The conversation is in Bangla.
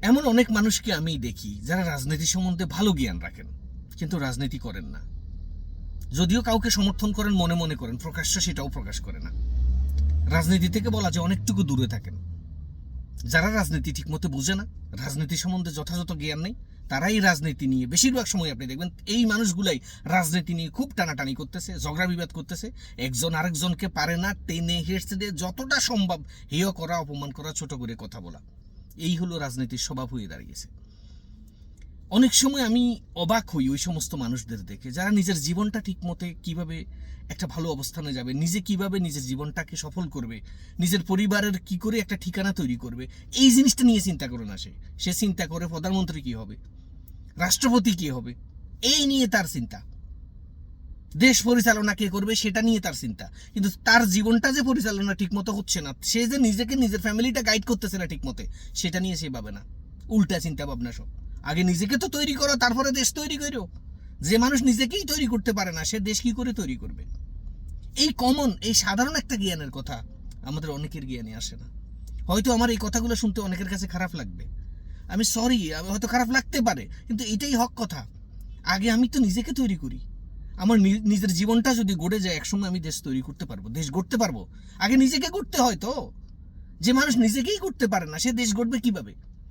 এমন অনেক মানুষকে আমি দেখি যারা রাজনীতি সম্বন্ধে ভালো জ্ঞান রাখেন কিন্তু রাজনীতি করেন না। যদিও কাউকে সমর্থন করেন, মনে মনে করেন, প্রকাশ্য সেটাও প্রকাশ করে না। রাজনীতি থেকে বলা যায় অনেকটুকু দূরে থাকেন। যারা রাজনীতি ঠিকমতো বোঝে না, রাজনীতি সম্বন্ধে যথাযথ জ্ঞান নেই, তারাই রাজনীতি নিয়ে বেশিরভাগ সময় আপনি দেখবেন এই মানুষগুলাই রাজনীতি নিয়ে খুব টানাটানি করতেছে, ঝগড়া বিবাদ করতেছে, একজন আরেকজনকে পারে না টেনে হেঁচড়ে যতটা সম্ভব হেয় করা, অপমান করা, ছোট করে কথা বলা। এই হলো রাজনীতির স্বভাব হয়ে দাঁড়িয়েছে। অনেক সময় আমি অবাক হই ওই সমস্ত মানুষদের দেখে যারা নিজের জীবনটা ঠিকমতো কিভাবে একটা ভালো অবস্থানে যাবে, নিজে কিভাবে নিজের জীবনটাকে সফল করবে, নিজের পরিবারের কি করে একটা ঠিকানা তৈরি করবে, এই জিনিসটা নিয়ে চিন্তা করে না। সে চিন্তা করে প্রধানমন্ত্রী কি হবে, রাষ্ট্রপতি কি হবে, এই নিয়ে তার চিন্তা। দেশ পরিচালনা কে করবে সেটা নিয়ে তার চিন্তা। কিন্তু তার জীবনটা যে পরিচালনা ঠিকমতো হচ্ছে না, সে যে নিজেকে, নিজের ফ্যামিলিটা গাইড করতেছে না ঠিকমতো, সেটা নিয়ে সে ভাবে না। উল্টা চিন্তা ভাবনা সব। আগে নিজেকে তো তৈরি করো, তারপরে দেশ তৈরি করো। যে মানুষ নিজেকেই তৈরি করতে পারে না, সে দেশ কি করে তৈরি করবে? এই কমন, এই সাধারণ একটা জ্ঞানের কথা আমাদের অনেকের জ্ঞানে আসে না। হয়তো আমার এই কথাগুলো শুনতে অনেকের কাছে খারাপ লাগবে, আমি সরি, হয়তো খারাপ লাগতে পারে, কিন্তু এটাই হক কথা। আগে আমি তো নিজেকে তৈরি করি। আমার নিজের জীবনটা যদি গড়ে যায়, একসময় আমি দেশ তৈরি করতে পারবো, দেশ গড়তে পারবো। আগে নিজেকে গড়তে হয় তো। যে মানুষ নিজেকেই করতে পারে না, সে দেশ গড়বে কিভাবে?